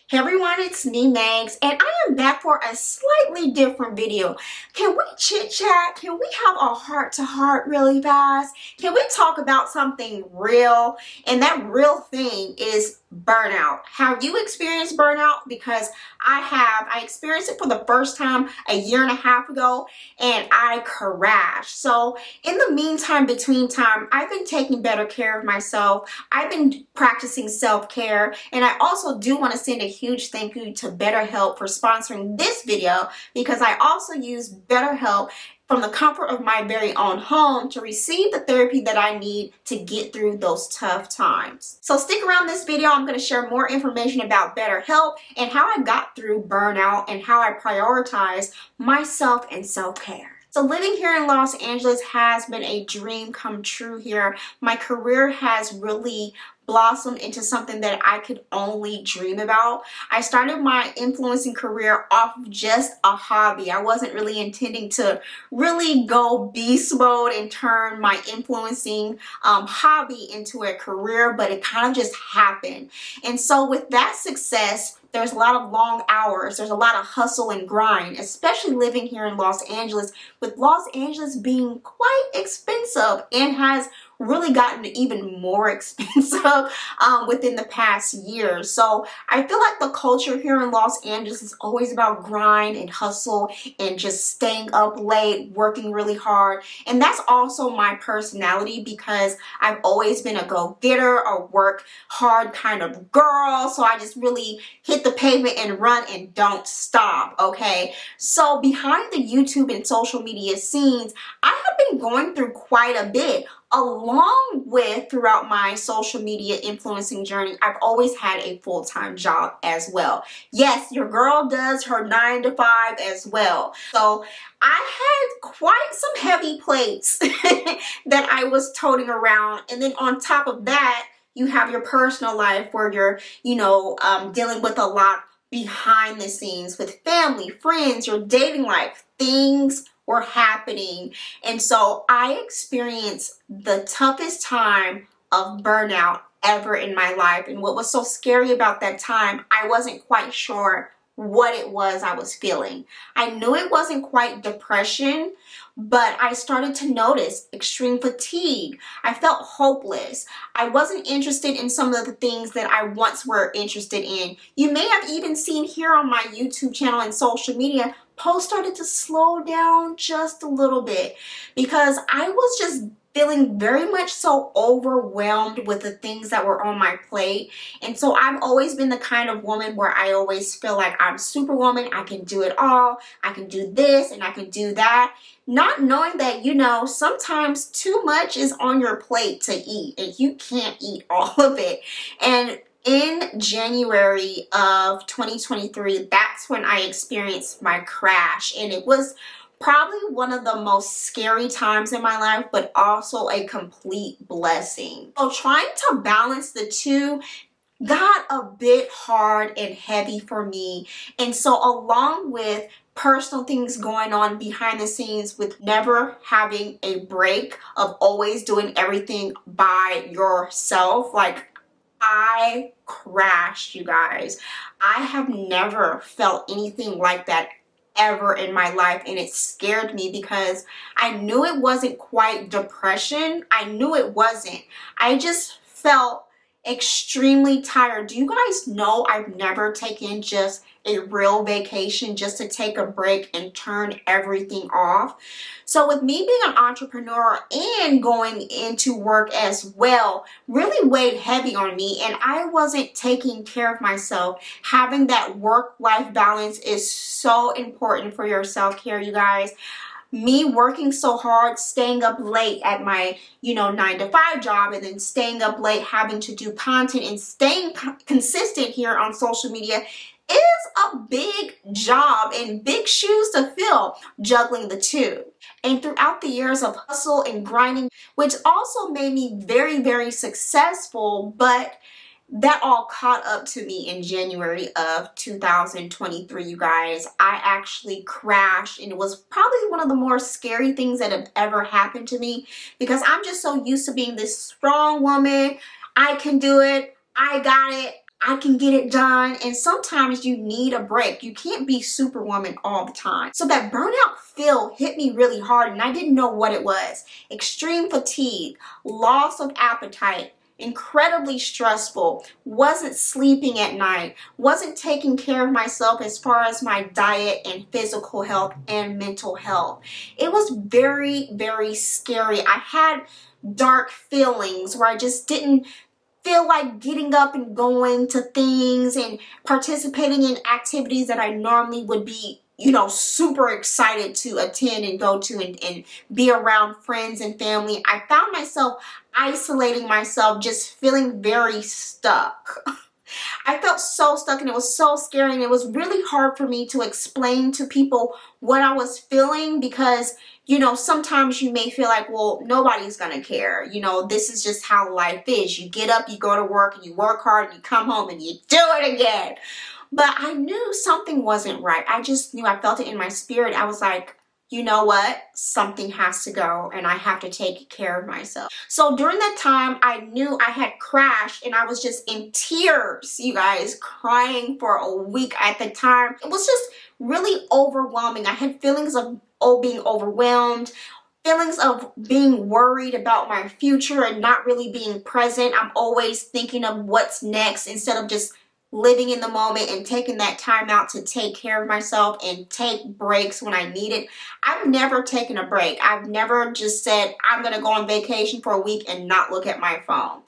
Hey everyone, it's me, Megz, and I am back for a slightly different video. Can we chit chat? Can we have a heart to heart really fast? Can we talk about something real? And that real thing is burnout. Have you experienced burnout? Because I have. I experienced it for the first time a year and a half ago, and I crashed. So in the meantime, between time, I've been taking better care of myself. I've been practicing self-care, and I also do want to send a huge thank you to BetterHelp for sponsoring this video, because I also use BetterHelp from the comfort of my very own home to receive the therapy that I need to get through those tough times. So stick around this video. I'm going to share more information about BetterHelp and how I got through burnout and how I prioritize myself and self-care. So living here in Los Angeles has been a dream come true here. My career has really blossomed into something that I could only dream about. I started my influencing career off of just a hobby. I wasn't really intending to really go beast mode and turn my influencing hobby into a career, but it kind of just happened. And so with that success, there's a lot of long hours. There's a lot of hustle and grind, especially living here in Los Angeles, with Los Angeles being quite expensive and has really gotten even more expensive within the past year. So I feel like the culture here in Los Angeles is always about grind and hustle and just staying up late, working really hard. And that's also my personality, because I've always been a go-getter, a work hard kind of girl. So I just really hit the pavement and run and don't stop, okay? So behind the YouTube and social media scenes, I have been going through quite a bit. Along with, throughout my social media influencing journey, I've always had a full-time job as well. Yes, your girl does her 9 to 5 as well. So I had quite some heavy plates that I was toting around. And then on top of that, you have your personal life where you're, dealing with a lot behind the scenes with family, friends, your dating life, things were happening. And so I experienced the toughest time of burnout ever in my life. And what was so scary about that time, I wasn't quite sure what it was I was feeling. I knew it wasn't quite depression, but I started to notice extreme fatigue. I felt hopeless. I wasn't interested in some of the things that I once were interested in. You may have even seen here on my YouTube channel and social media, posts started to slow down just a little bit, because I was just feeling very much so overwhelmed with the things that were on my plate. And so I've always been the kind of woman where I always feel like I'm superwoman. I can do it all. I can do this and I can do that. Not knowing that, sometimes too much is on your plate to eat and you can't eat all of it. And in January of 2023, that's when I experienced my crash. And it was probably one of the most scary times in my life, but also a complete blessing. So trying to balance the two got a bit hard and heavy for me. And so along with personal things going on behind the scenes, with never having a break, of always doing everything by yourself, like I crashed, you guys. I have never felt anything like that ever in my life, and it scared me because I knew it wasn't quite depression. I knew it wasn't. I just felt extremely tired. Do you guys know I've never taken just a real vacation, just to take a break and turn everything off? So with me being an entrepreneur and going into work as well, really weighed heavy on me, and I wasn't taking care of myself. Having that work-life balance is so important for your self-care, you guys. Me working so hard, staying up late at my, 9 to 5 job, and then staying up late having to do content and staying consistent here on social media is a big job and big shoes to fill, juggling the two. And throughout the years of hustle and grinding, which also made me very, very successful, but that all caught up to me in January of 2023, you guys. I actually crashed, and it was probably one of the more scary things that have ever happened to me, because I'm just so used to being this strong woman. I can do it. I got it. I can get it done. And sometimes you need a break. You can't be superwoman all the time. So that burnout feel hit me really hard and I didn't know what it was. Extreme fatigue, loss of appetite, incredibly stressful, wasn't sleeping at night, wasn't taking care of myself as far as my diet and physical health and mental health. It was very, very scary. I had dark feelings where I just didn't feel like getting up and going to things and participating in activities that I normally would be, super excited to attend and go to and be around friends and family. I found myself isolating myself, just feeling very stuck. I felt so stuck and it was so scary and it was really hard for me to explain to people what I was feeling because, sometimes you may feel like, well, nobody's going to care. This is just how life is. You get up, you go to work and you work hard and you come home and you do it again. But I knew something wasn't right. I just knew, I felt it in my spirit. I was like, you know what? Something has to go and I have to take care of myself. So during that time, I knew I had crashed and I was just in tears, you guys, crying for a week at the time. It was just really overwhelming. I had feelings of being overwhelmed, feelings of being worried about my future and not really being present. I'm always thinking of what's next instead of just living in the moment and taking that time out to take care of myself and take breaks when I need it. I've never taken a break. I've never just said, I'm going to go on vacation for a week and not look at my phone.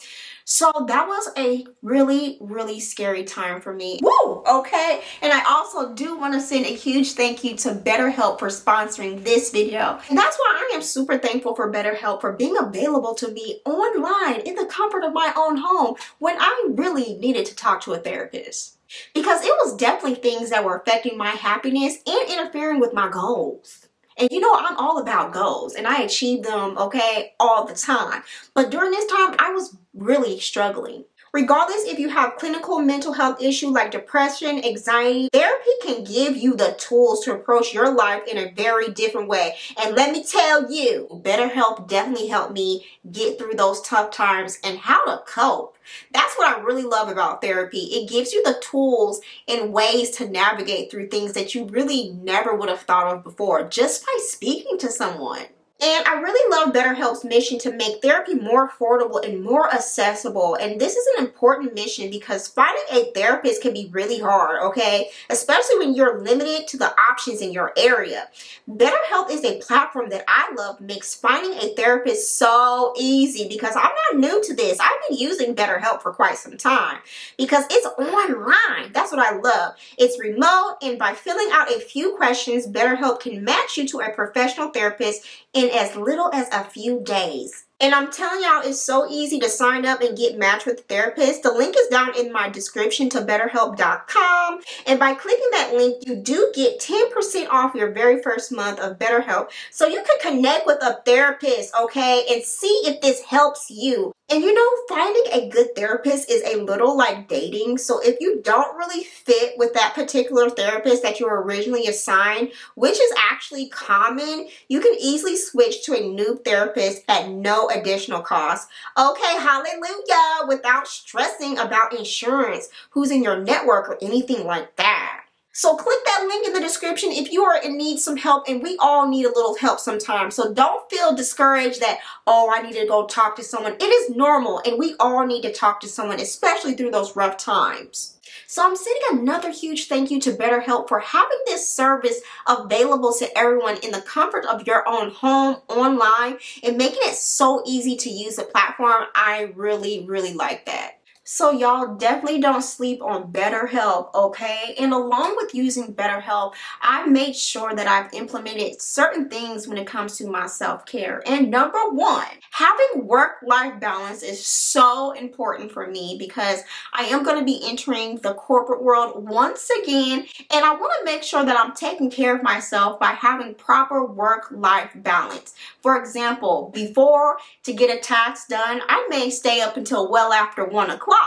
So that was a really, really scary time for me. Woo! Okay. And I also do want to send a huge thank you to BetterHelp for sponsoring this video. And that's why I am super thankful for BetterHelp for being available to me online in the comfort of my own home when I really needed to talk to a therapist. Because it was definitely things that were affecting my happiness and interfering with my goals. And I'm all about goals and I achieve them, okay, all the time. But during this time, I was really struggling. Regardless if you have clinical mental health issues like depression, anxiety, therapy can give you the tools to approach your life in a very different way. And let me tell you, BetterHelp definitely helped me get through those tough times and how to cope. That's what I really love about therapy. It gives you the tools and ways to navigate through things that you really never would have thought of before just by speaking to someone. And I really love BetterHelp's mission to make therapy more affordable and more accessible. And this is an important mission because finding a therapist can be really hard, okay? Especially when you're limited to the options in your area. BetterHelp is a platform that I love, makes finding a therapist so easy because I'm not new to this. I've been using BetterHelp for quite some time because it's online. That's what I love. It's remote, and by filling out a few questions, BetterHelp can match you to a professional therapist in as little as a few days. And I'm telling y'all, it's so easy to sign up and get matched with a therapist. The link is down in my description to betterhelp.com. And by clicking that link, you do get 10% off your very first month of BetterHelp. So you can connect with a therapist, okay, and see if this helps you. And finding a good therapist is a little like dating. So if you don't really fit with that particular therapist that you were originally assigned, which is actually common, you can easily switch to a new therapist at no additional cost. Okay, hallelujah, without stressing about insurance, who's in your network or anything like that. So click that link in the description if you are in need some help, and we all need a little help sometimes. So don't feel discouraged that, oh, I need to go talk to someone. It is normal, and we all need to talk to someone, especially through those rough times. So I'm sending another huge thank you to BetterHelp for having this service available to everyone in the comfort of your own home, online, and making it so easy to use the platform. I really, really like that. So y'all definitely don't sleep on BetterHelp, okay? And along with using BetterHelp, I've made sure that I've implemented certain things when it comes to my self-care. And number one, having work-life balance is so important for me because I am going to be entering the corporate world once again, and I want to make sure that I'm taking care of myself by having proper work-life balance. For example, before to get a task done, I may stay up until well after 1 o'clock.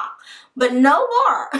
but no more.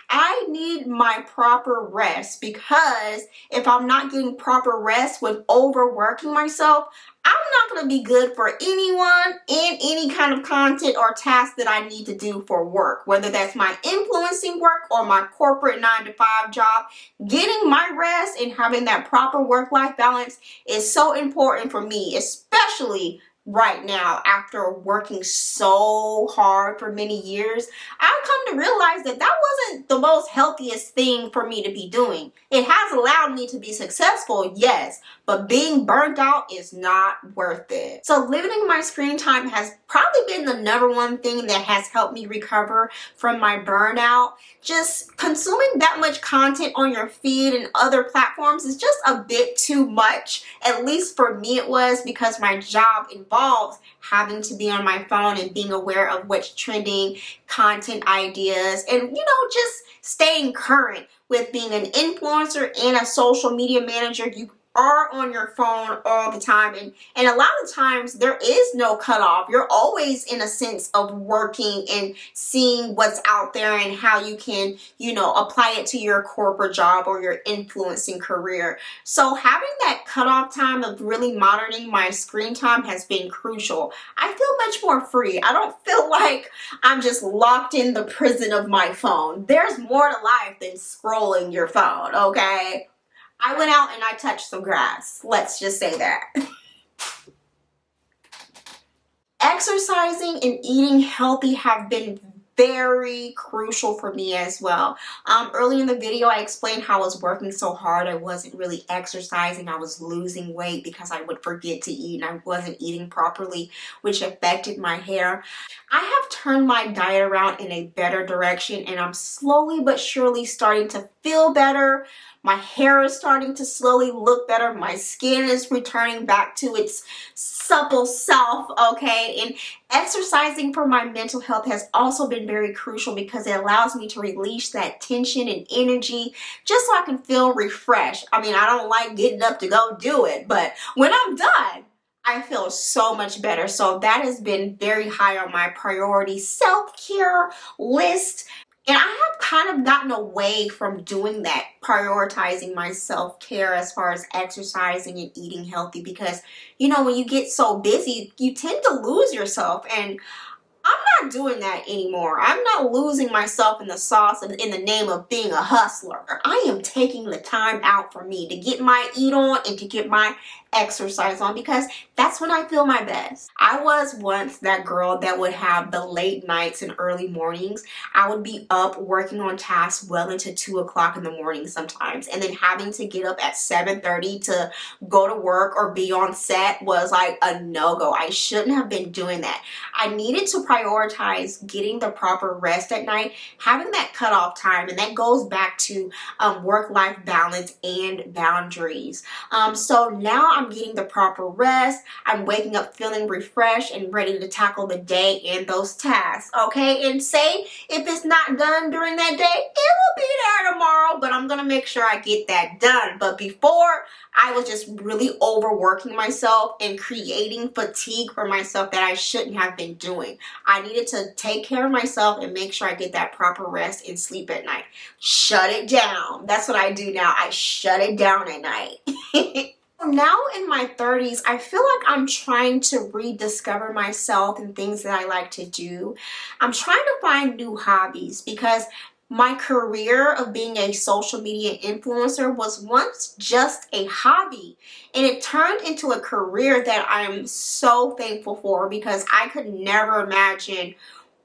I need my proper rest, because if I'm not getting proper rest with overworking myself, I'm not going to be good for anyone in any kind of content or task that I need to do for work, whether that's my influencing work or my corporate 9-to-5 job. Getting my rest and having that proper work-life balance is so important for me, especially right now after working so hard for many years. I've come to realize that that wasn't the most healthiest thing for me to be doing. It has allowed me to be successful, yes, but being burnt out is not worth it. So limiting my screen time has probably been the number one thing that has helped me recover from my burnout. Just consuming that much content on your feed and other platforms is just a bit too much. At least for me it was, because my job involves having to be on my phone and being aware of what's trending, content ideas, and just staying current with being an influencer and a social media manager. You are on your phone all the time, and a lot of times there is no cutoff. You're always in a sense of working and seeing what's out there and how you can apply it to your corporate job or your influencing career. So having that cutoff time of really monitoring my screen time has been crucial. I feel much more free. I don't feel like I'm just locked in the prison of my phone. There's more to life than scrolling your phone, okay? I went out and I touched some grass. Let's just say that. Exercising and eating healthy have been very crucial for me as well. Early in the video, I explained how I was working so hard. I wasn't really exercising. I was losing weight because I would forget to eat and I wasn't eating properly, which affected my hair. I have turned my diet around in a better direction, and I'm slowly but surely starting to feel better. My hair is starting to slowly look better. My skin is returning back to its supple self, okay? And exercising for my mental health has also been very crucial, because it allows me to release that tension and energy just so I can feel refreshed. I mean, I don't like getting up to go do it, but when I'm done, I feel so much better. So that has been very high on my priority self-care list. And I have kind of gotten away from doing that, prioritizing my self-care as far as exercising and eating healthy, because, when you get so busy, you tend to lose yourself. And I'm not doing that anymore. I'm not losing myself in the sauce in the name of being a hustler. I am taking the time out for me to get my eat on and to get my exercise on, because that's when I feel my best. I was once that girl that would have the late nights and early mornings. I would be up working on tasks well into 2 o'clock in the morning sometimes, and then having to get up at 7:30 to go to work or be on set was like a no-go. I shouldn't have been doing that. I needed to prioritize getting the proper rest at night, having that cutoff time, and that goes back to work-life balance and boundaries. So now I'm getting the proper rest. I'm waking up feeling refreshed and ready to tackle the day and those tasks, okay? And say if it's not done during that day, it will be there tomorrow, but I'm gonna make sure I get that done. But before, I was just really overworking myself and creating fatigue for myself that I shouldn't have been doing. I needed to take care of myself and make sure I get that proper rest and sleep at night. Shut it down. That's what I do now. I shut it down at night. Now in my 30s, I feel like I'm trying to rediscover myself and things that I like to do. I'm trying to find new hobbies, because my career of being a social media influencer was once just a hobby, and it turned into a career that I'm so thankful for, because I could never imagine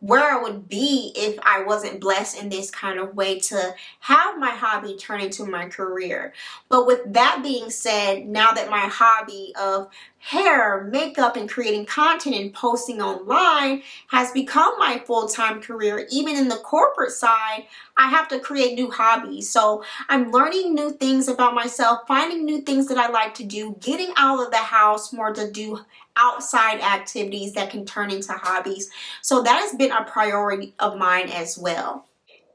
where I would be if I wasn't blessed in this kind of way to have my hobby turn into my career. But with that being said, now that my hobby of hair, makeup, and creating content and posting online has become my full-time career, even in the corporate side, I have to create new hobbies. So I'm learning new things about myself, finding new things that I like to do, getting out of the house more to do outside activities that can turn into hobbies. So that has been a priority of mine as well.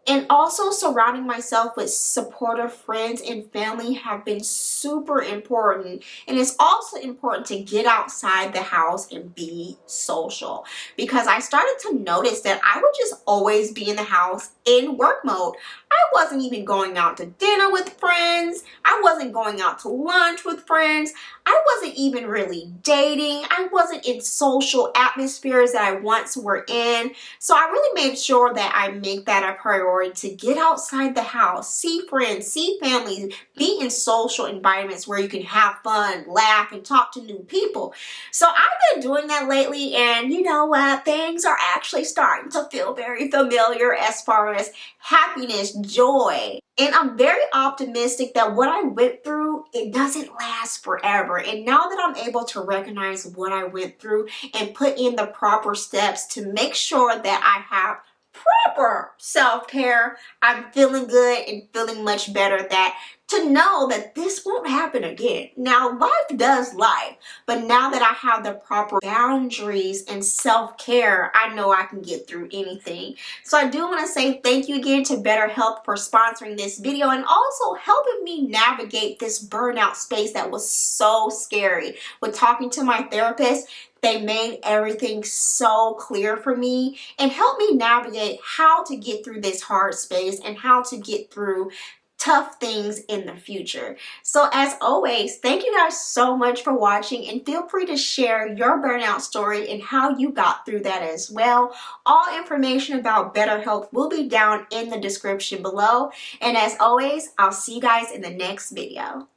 And also surrounding myself with supportive friends and family have been super important. And it's also important to get outside the house and be social, because I started to notice that I would just always be in the house in work mode. I wasn't even going out to dinner with friends. I wasn't going out to lunch with friends. I wasn't even really dating. I wasn't in social atmospheres that I once were in. So I really made sure that I make that a priority to get outside the house, see friends, see families, be in social environments where you can have fun, laugh, and talk to new people. So I've been doing that lately, and you know what? Things are actually starting to feel very familiar as far as happiness, joy. And I'm very optimistic that what I went through, it doesn't last forever. And now that I'm able to recognize what I went through and put in the proper steps to make sure that I have proper self-care, I'm feeling good and feeling much better, that to know that this won't happen again. Now, life does life, but now that I have the proper boundaries and self-care, I know I can get through anything. So I do want to say thank you again to BetterHelp for sponsoring this video and also helping me navigate this burnout space that was so scary. With talking to my therapist, they made everything so clear for me and helped me navigate how to get through this hard space and how to get through tough things in the future. So as always, thank you guys so much for watching, and feel free to share your burnout story and how you got through that as well. All information about BetterHelp will be down in the description below. And as always, I'll see you guys in the next video.